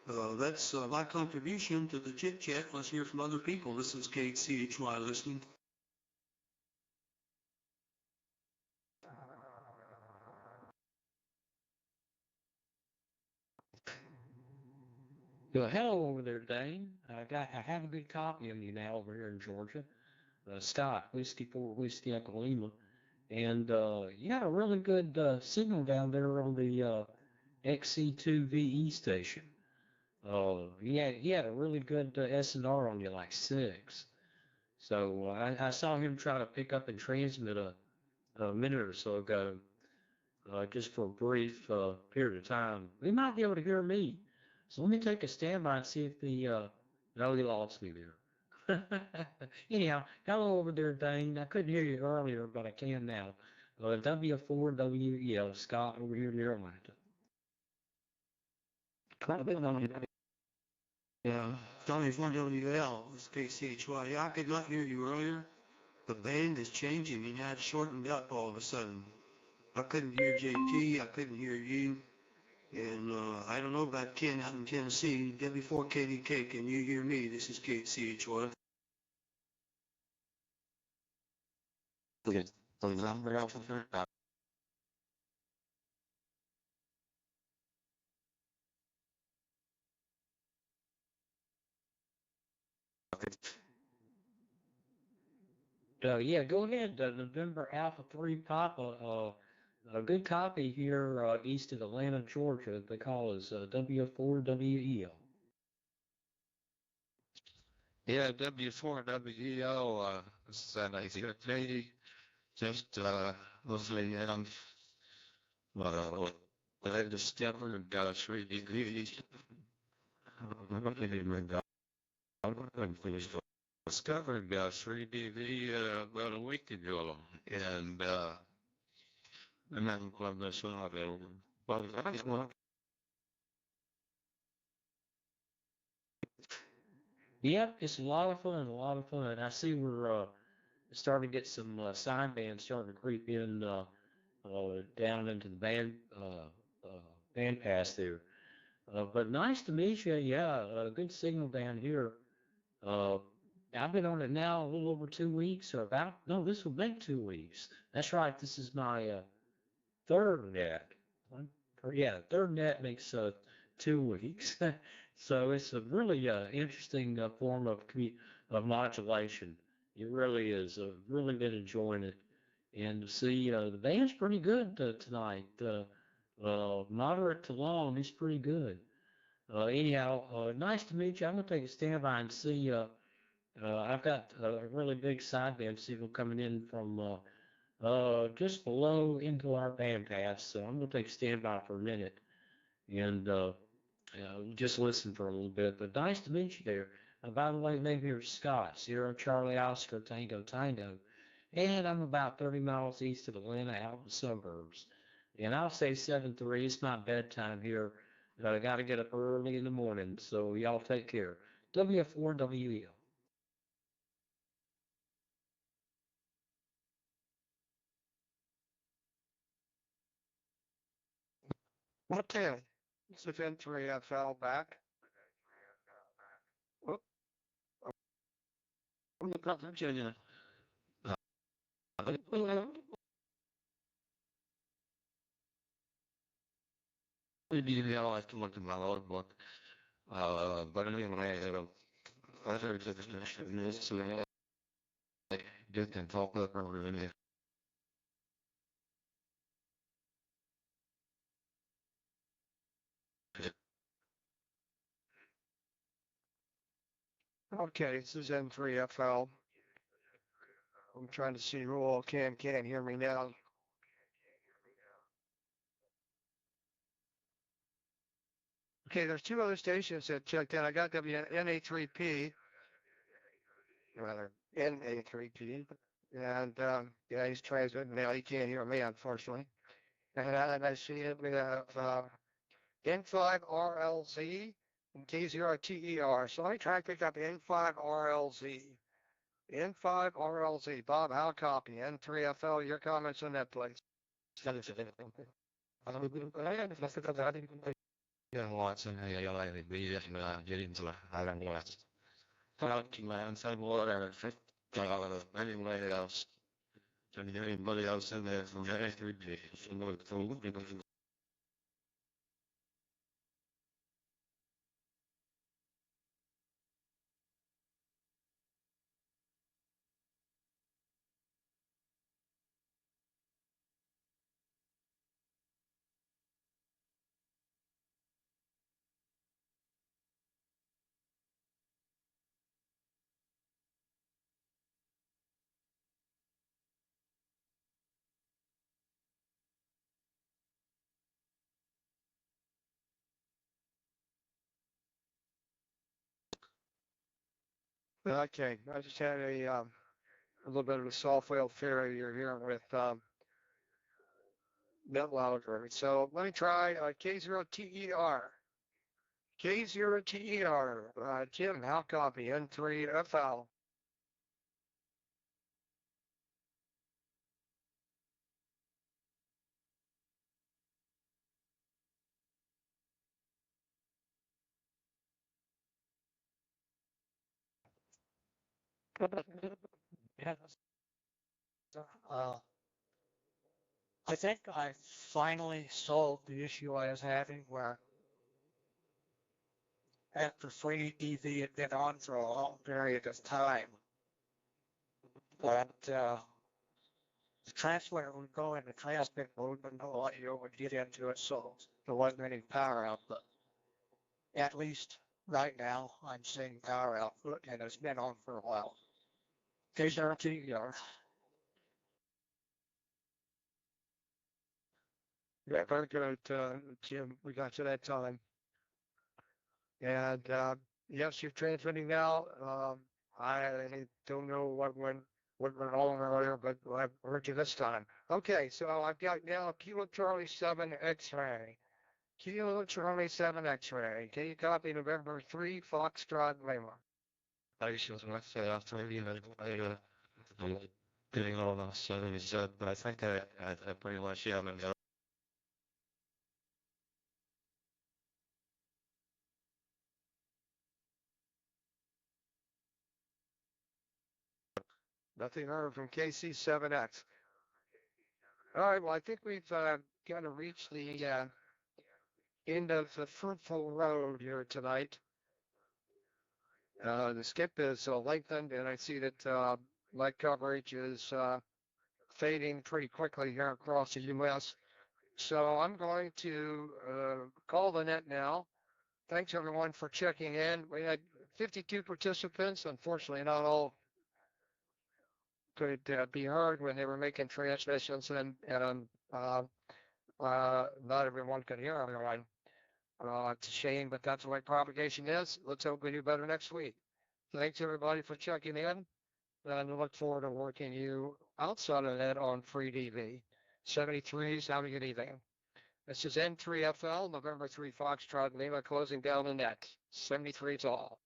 That's my contribution to the chit chat. Let's hear from other people. This is KCHY listening. Well, hello over there, Dane. I have a good copy of you now over here in Georgia. Scott, Whiskey 4 Whiskey Echo Lima. And you got a really good signal down there on the XC2VE station. He had a really good SNR on you, like 6. So I saw him try to pick up and transmit a minute or so ago, just for a brief period of time. He might be able to hear me. So let me take a standby and see if no, he lost me there. Anyhow, hello over there, Dane. I couldn't hear you earlier, but I can now. W4WEL, Scott over here near Atlanta. Yeah, Johnny's 1WL, this is KCHY. Yeah, I could not hear you earlier. The band is changing and had shortened up all of a sudden. I couldn't hear JT, I couldn't hear you. And I don't know about Ken out in Tennessee. W4KDK, can you hear me? This is KCHY. Yeah, go ahead. November Alpha 3 Papa. A good copy here east of Atlanta, Georgia. They call us W4WEL. Yeah, W4WEO, this is an ICT, just, mostly, I discovered, 3 degrees. discovered FreeDV about a week ago, and then from this one available. But Yep, it's a lot of fun, a lot of fun. I see we're starting to get some sign bands starting to creep in down into the band pass there. But nice to meet you. Yeah, good signal down here. Uh, I've been on it now a little over 2 weeks, or about, no, this will make 2 weeks. That's right, this is my third net. Yeah, third net makes 2 weeks. So it's a really interesting form of of modulation. It really is. Really been enjoying it. And to see the band's pretty good tonight. Moderate to long is pretty good. Anyhow, nice to meet you. I'm gonna take a standby and see. I've got a really big sideband signal coming in from just below into our band pass. So I'm gonna take a standby for a minute and just listen for a little bit. But nice to meet you there. By the way, name here is Scott, Sierra Charlie Oscar Tango Tango, and I'm about 30 miles east of Atlanta, out in the suburbs. And I'll say 7-3. It's my bedtime here. But I got to get up early in the morning. So y'all take care. WF4WL. Okay, this is N3FL back. Oh, Virginia. I like to look at my old book. But anyway, I heard this, you can talk over in okay, this is N3FL. I'm trying to see who all can't hear me now. Okay, there's two other stations that checked in. I got WNA3P, rather NA3P, and yeah, he's transmitting now. He can't hear me, unfortunately. And I see it. We have N5RLZ and K0TER. So let me try to pick up N5RLZ. N5RLZ. Bob, how copy? N3FL, your comments on that, please. Yeah, Watson, I like be get into the Highland West. Land, side water, anyway else. And anybody else in there from the 3G. Okay, I just had a little bit of a software failure here with NetLouder. So let me try K0TER. K0TER. Jim, how copy? N3FL. Yeah. Uh, I think I finally solved the issue I was having where after FreeDV had been on for a long period of time, but the transmitter would go into transmit mode, but no audio would get into it, so there wasn't any power output. At least right now, I'm seeing power output, and it's been on for a while. K0TER. Yeah, very good, Jim. We got to that time. And yes, you're transmitting now. I don't know what went wrong earlier, but I've heard you this time. Okay, so I've got now Kilo Charlie 7 X-ray. Kilo Charlie 7 X-ray. Can you copy November 3 Foxtrot Lima? I just want to say after maybe getting all the stuff he said, but I think I pretty much haven't got. Nothing heard from KC7X. All right, well, I think we've kind of reached the end of the fruitful road here tonight. The skip is lengthened, and I see that light coverage is fading pretty quickly here across the U.S. So I'm going to call the net now. Thanks everyone for checking in. We had 52 participants. Unfortunately, not all could be heard when they were making transmissions, and not everyone could hear everyone. It's a shame, but that's the way propagation is. Let's hope we do better next week. Thanks everybody for checking in, and I look forward to working you outside of that on FreeDV. 73s, have a good evening. This is N3FL, November 3 Foxtrot Lima, closing down the net. 73s all.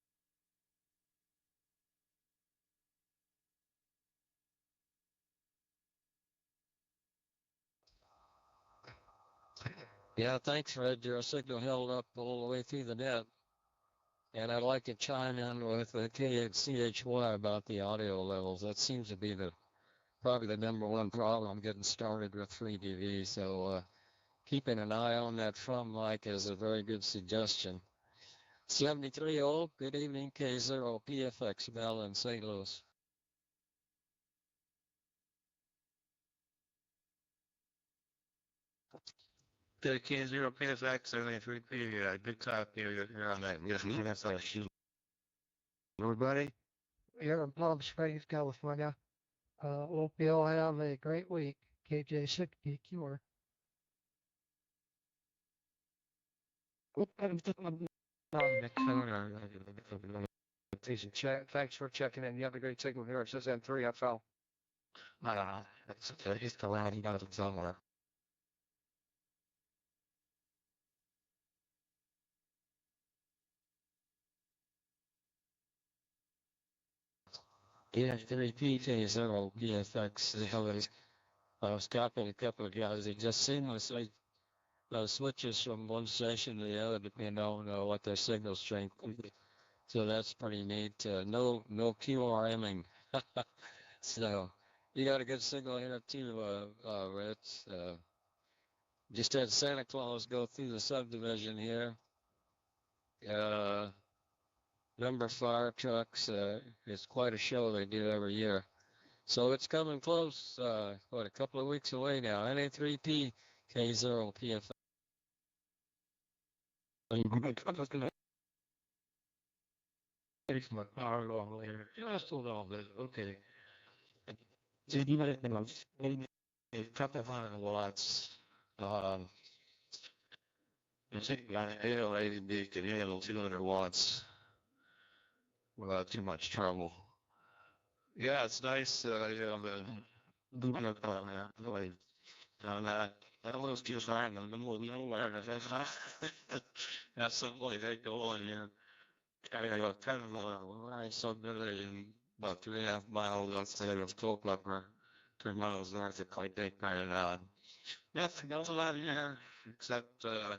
Yeah, thanks, Fred. Your signal held up all the way through the net. And I'd like to chime in with the KHCHY about the audio levels. That seems to be probably the number one problem getting started with FreeDV. So keeping an eye on that from mic is a very good suggestion. 73 good evening, K0 PFX Bell in St. Louis. The K0 PSX 73P, good talk here on that. Yes, that's a shoot. Everybody? Here in Palm Springs, California. Hope you all have a great week. KJ60 Cure. Thanks for checking in. You have a great signal here. It says N3FL. It's the lad, he got it somewhere. Yeah, 3P K0 PFX. I was copying a couple of guys. They just seamlessly switches from one station to the other depending on what their signal strength is. So that's pretty neat. No QRMing. So you got a good signal here too, Ritz. Just had Santa Claus go through the subdivision here. Number fire trucks. It's quite a show they do every year. So it's coming close. A couple of weeks away now. NA3P K0 PF. It's my power long later. Yeah, I still don't, but okay. So you might think of it, cut that line a lot. I think I ALAD can handle 200 watts without too much trouble. Yeah, it's nice. Doing it on that. That was just fine in the middle of nowhere. That's something they go in here. I got 10 I subdivided in about 3.5 miles outside of Culpeper, 3 miles north of Clayton, and nothing else about here except the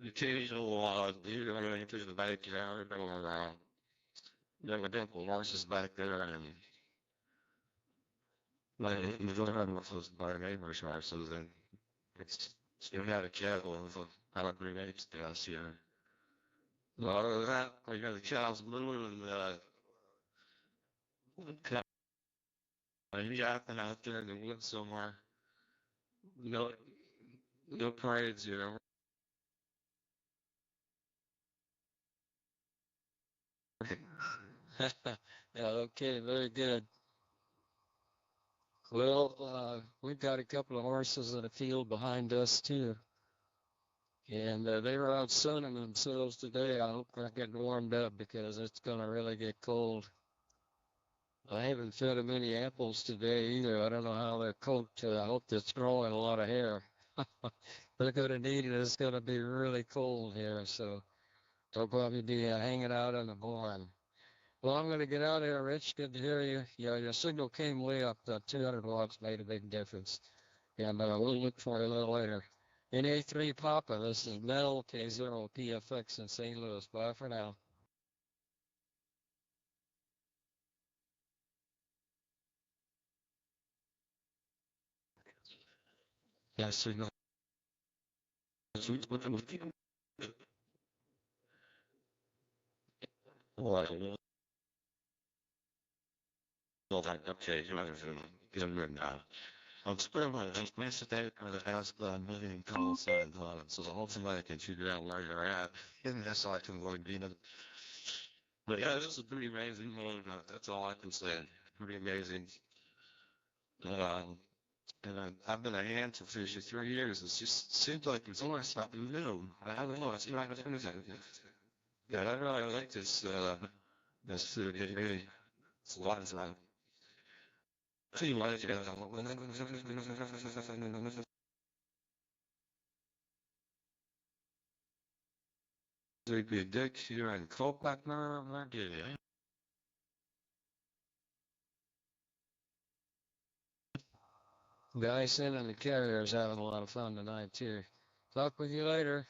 occasional deer running through the backyard or there were dimple horses back there and like enjoying with those bar neighbors horses and it's still had a cattle and so I don't bring eggs to us here. Other than that, we got the cows blue and yapping out there in the woods somewhere. No parades, you know. Yeah, okay, very good. Well, we've got a couple of horses in the field behind us too. And they were out sunning themselves today. I hope they're getting warmed up because it's going to really get cold. I haven't fed them any apples today either. I don't know how they're cooked. I hope they're throwing a lot of hair. They're going to need it. It's going to be really cold here, so they'll probably be hanging out in the barn. Well, I'm going to get out of here, Rich. Good to hear you. Yeah, your signal came way up. The 200 watts made a big difference. Yeah, but we'll look for you a little later. NA3 Papa, this is Metal K0 PFX in St. Louis. Bye for now. Yes, signal. Sweet, what I'm looking. Oh, I don't know. Well, that okay, you might have been I'm spreading my message out of the house, the million calls and so hopefully I can figure out where you're at. And that's all I can go and be. But yeah, this is pretty amazing, man. That's all I can say. Pretty amazing. Um, and I've been a hand to fish for 3 years. It just seems like there's always something new. I don't know. It's like yeah, I really like this. This it's a lot of time. Pretty much. There'd be a dick here and coke back there. I'm not getting it. Guys in the carrier's having a lot of fun tonight, too. Talk with you later.